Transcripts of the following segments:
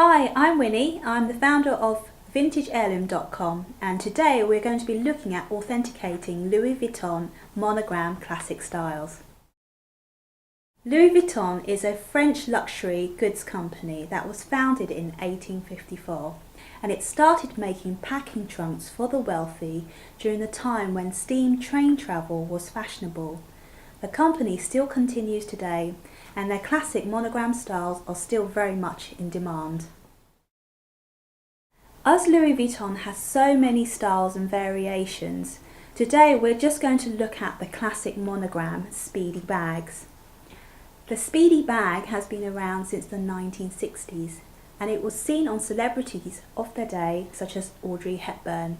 Hi, I'm Winnie. I'm the founder of VintageHeirloom.com, and today we're going to be looking at authenticating Louis Vuitton monogram classic styles. Louis Vuitton is a French luxury goods company that was founded in 1854, and it started making packing trunks for the wealthy during the time when steam train travel was fashionable. The company still continues today, and their classic monogram styles are still very much in demand. As Louis Vuitton has so many styles and variations, today we're just going to look at the classic monogram Speedy bags. The Speedy bag has been around since the 1960s, and it was seen on celebrities of their day such as Audrey Hepburn.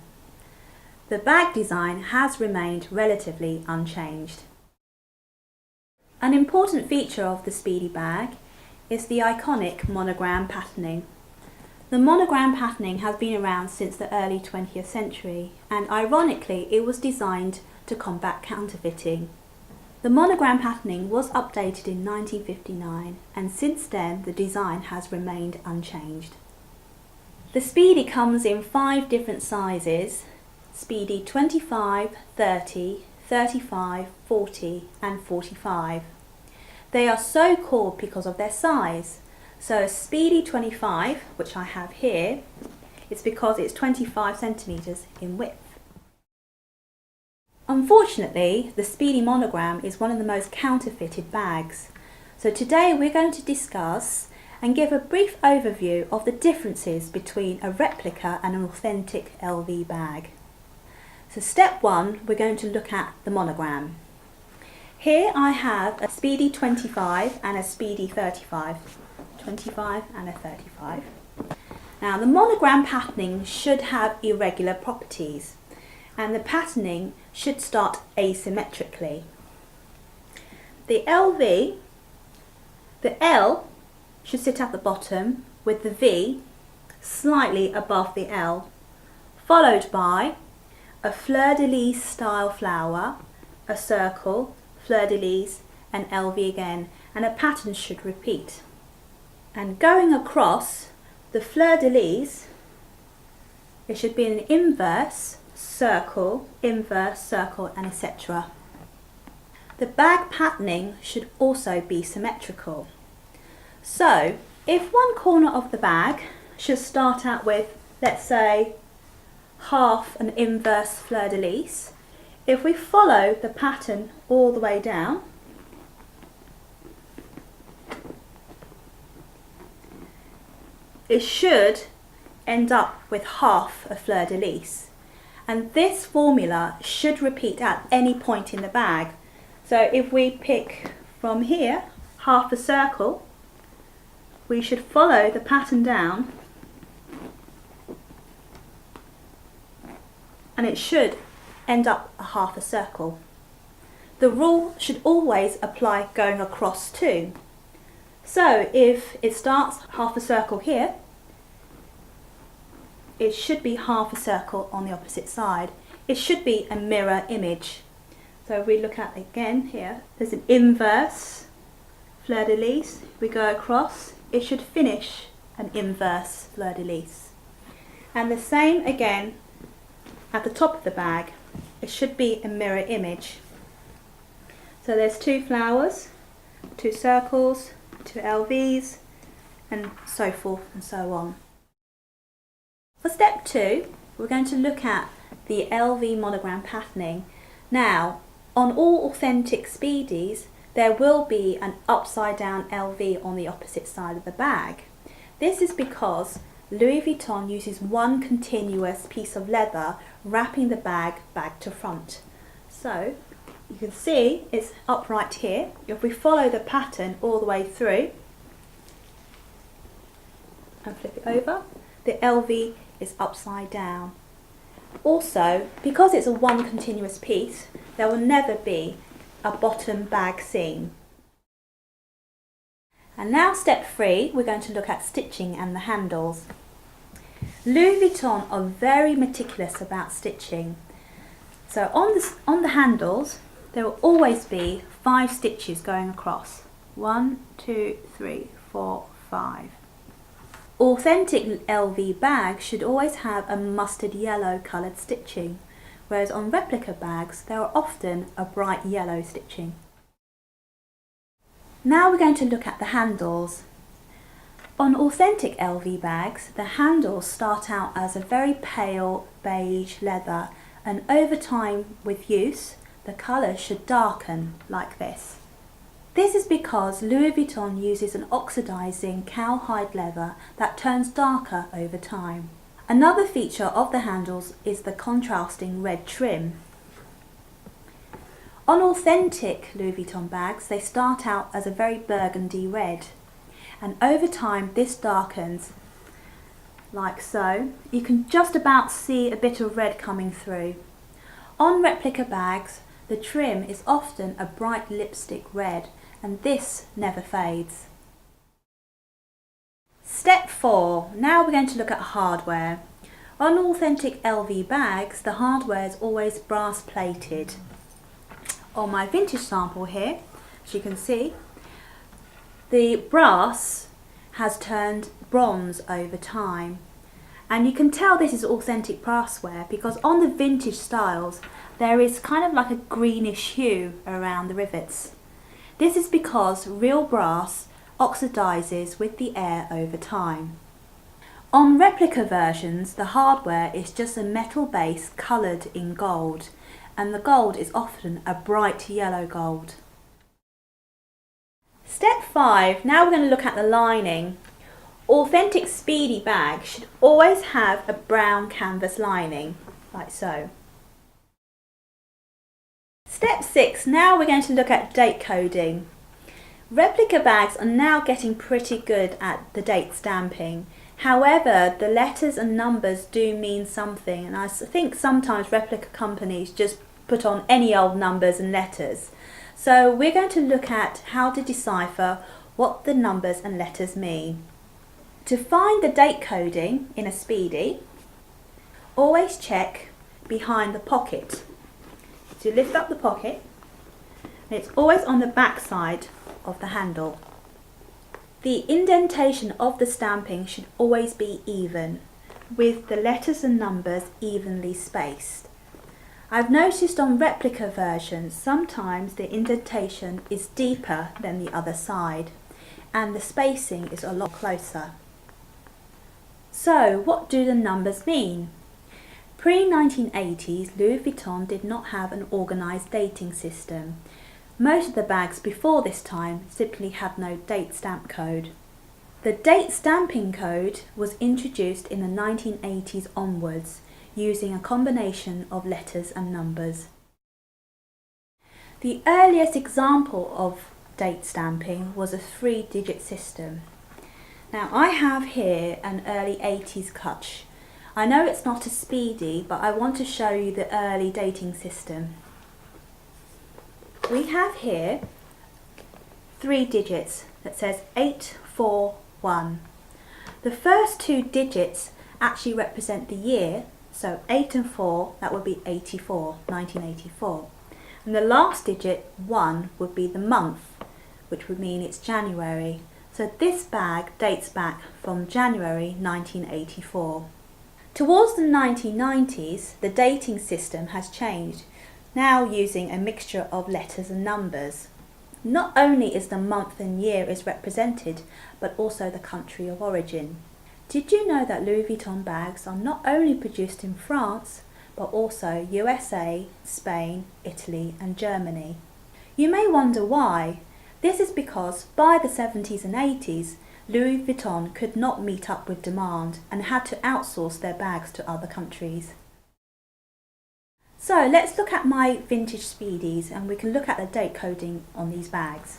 The bag design has remained relatively unchanged. An important feature of the Speedy bag is the iconic monogram patterning. The monogram patterning has been around since the early 20th century, and ironically it was designed to combat counterfeiting. The monogram patterning was updated in 1959, and since then the design has remained unchanged. The Speedy comes in 5 different sizes: Speedy 25, 30, 35, 40 and 45. They are so called because of their size. So Speedy 25, which I have here, it's because it's 25 centimeters in width. Unfortunately, the Speedy monogram is one of the most counterfeited bags. So today we're going to discuss and give a brief overview of the differences between a replica and an authentic LV bag. So step 1, we're going to look at the monogram. Here I have a Speedy 25 and a Speedy 35. 25 and a 35. Now the monogram patterning should have irregular properties, and the patterning should start asymmetrically. The LV, the L should sit at the bottom with the V slightly above the L, followed by a fleur-de-lis style flower, a circle, fleur-de-lis and LV again, and a pattern should repeat. And going across the fleur-de-lis, it should be an inverse, circle, and etc. The bag patterning should also be symmetrical. So if one corner of the bag should start out with, let's say, half an inverse fleur-de-lis, if we follow the pattern all the way down, it should end up with half a fleur-de-lis, and this formula should repeat at any point in the bag. So if we pick from here half a circle, we should follow the pattern down, and it should end up a half a circle. The rule should always apply going across too. So if it starts half a circle here, it should be half a circle on the opposite side. It should be a mirror image. So if we look at again here, there's an inverse fleur-de-lis. We go across, it should finish an inverse fleur-de-lis. And the same again at the top of the bag. It should be a mirror image. So there's 2 flowers, 2 circles, 2 LVs, and so forth and so on. For step 2, we're going to look at the LV monogram patterning. Now, on all authentic Speedies, there will be an upside down LV on the opposite side of the bag. This is because Louis Vuitton uses one continuous piece of leather wrapping the bag back to front. So you can see it's upright here. If we follow the pattern all the way through and flip it over, the LV is upside down. Also, because it's a one continuous piece, there will never be a bottom bag seam. And now step 3, we're going to look at stitching and the handles. Louis Vuitton are very meticulous about stitching. So on the handles, there will always be 5 stitches going across. 1, 2, 3, 4, 5. Authentic LV bags should always have a mustard yellow coloured stitching, whereas on replica bags there are often a bright yellow stitching. Now we're going to look at the handles. On authentic LV bags, the handles start out as a very pale beige leather, and over time with use, the colour should darken like this. This is because Louis Vuitton uses an oxidising cowhide leather that turns darker over time. Another feature of the handles is the contrasting red trim. On authentic Louis Vuitton bags, they start out as a very burgundy red, and over time this darkens like so. You can just about see a bit of red coming through. On replica bags, the trim is often a bright lipstick red, and this never fades. Step 4. Now we're going to look at hardware. On authentic LV bags, the hardware is always brass plated. On my vintage sample here, as you can see, the brass has turned bronze over time. And you can tell this is authentic brassware because on the vintage styles there is kind of like a greenish hue around the rivets. This is because real brass oxidizes with the air over time. On replica versions, the hardware is just a metal base coloured in gold, and the gold is often a bright yellow gold. Step 5. Now we're going to look at the lining. Authentic speedy bags should always have a brown canvas lining, like so. Step 6. Now we're going to look at date coding. Replica bags are now getting pretty good at the date stamping. However, the letters and numbers do mean something, and I think sometimes replica companies just put on any old numbers and letters. So we're going to look at how to decipher what the numbers and letters mean. To find the date coding in a speedy, always check behind the pocket. So you lift up the pocket, and it's always on the back side of the handle. The indentation of the stamping should always be even, with the letters and numbers evenly spaced. I've noticed on replica versions sometimes the indentation is deeper than the other side, and the spacing is a lot closer. So what do the numbers mean? Pre-1980s, Louis Vuitton did not have an organised dating system. Most of the bags before this time simply had no date stamp code. The date stamping code was introduced in the 1980s onwards, using a combination of letters and numbers. The earliest example of date stamping was a 3-digit system. Now I have here an early 80s Kutch. I know it's not a speedy, but I want to show you the early dating system. We have here 3 digits that says 841. The first 2 digits actually represent the year, so 8 and 4, that would be 84, 1984. And the last digit, 1, would be the month, which would mean it's January. So this bag dates back from January 1984. Towards the 1990s, the dating system has changed, now using a mixture of letters and numbers. Not only is the month and year is represented, but also the country of origin. Did you know that Louis Vuitton bags are not only produced in France, but also USA, Spain, Italy and Germany? You may wonder why. This is because by the 70s and 80s, Louis Vuitton could not meet up with demand and had to outsource their bags to other countries. So let's look at my vintage Speedies, and we can look at the date coding on these bags.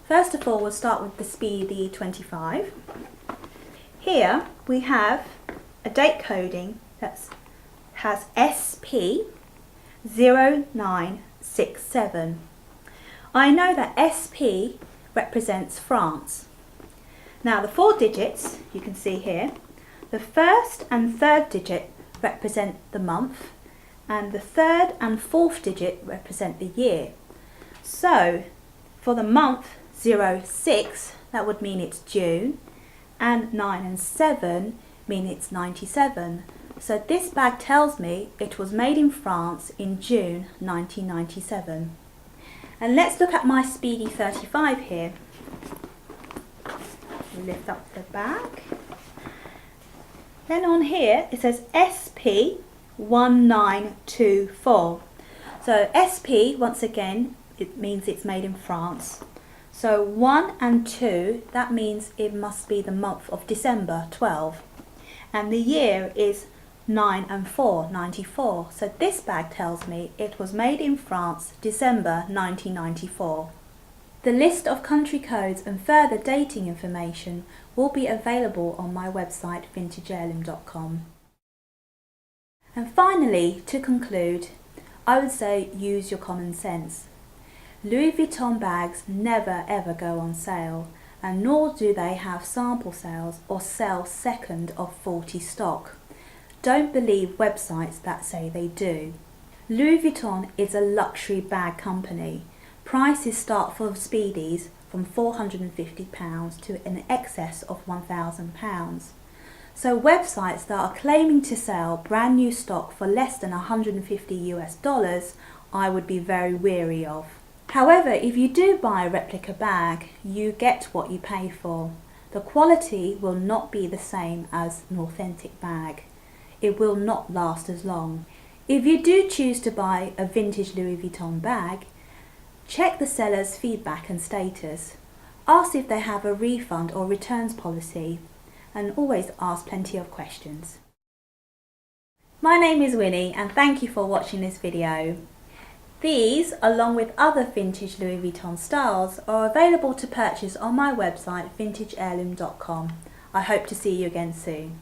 First of all, we'll start with the Speedy 25. Here we have a date coding that has SP0967. I know that SP represents France. Now the 4 digits you can see here, the first and third digit represent the month, and the third and fourth digit represent the year. So for the month 06, that would mean it's June, and 9 and 7 mean it's 97. So this bag tells me it was made in France in June 1997. And let's look at my Speedy 35 here. Lift up the bag. Then on here it says SP1924. So SP, once again, it means it's made in France. So 1 and 2, that means it must be the month of December 12. And the year is 9 and 4, 94. So this bag tells me it was made in France, December 1994. The list of country codes and further dating information will be available on my website vintageheirloom.com. And finally, to conclude, I would say use your common sense. Louis Vuitton bags never ever go on sale, and nor do they have sample sales or sell second of 40 stock. Don't believe websites that say they do. Louis Vuitton is a luxury bag company. Prices start for Speedies from £450 to in excess of £1,000. So websites that are claiming to sell brand new stock for less than $150 I would be very wary of. However, if you do buy a replica bag, you get what you pay for. The quality will not be the same as an authentic bag. It will not last as long. If you do choose to buy a vintage Louis Vuitton bag, check the seller's feedback and status. Ask if they have a refund or returns policy, and always ask plenty of questions. My name is Winnie and thank you for watching this video. These, along with other vintage Louis Vuitton styles, are available to purchase on my website vintageheirloom.com. I hope to see you again soon.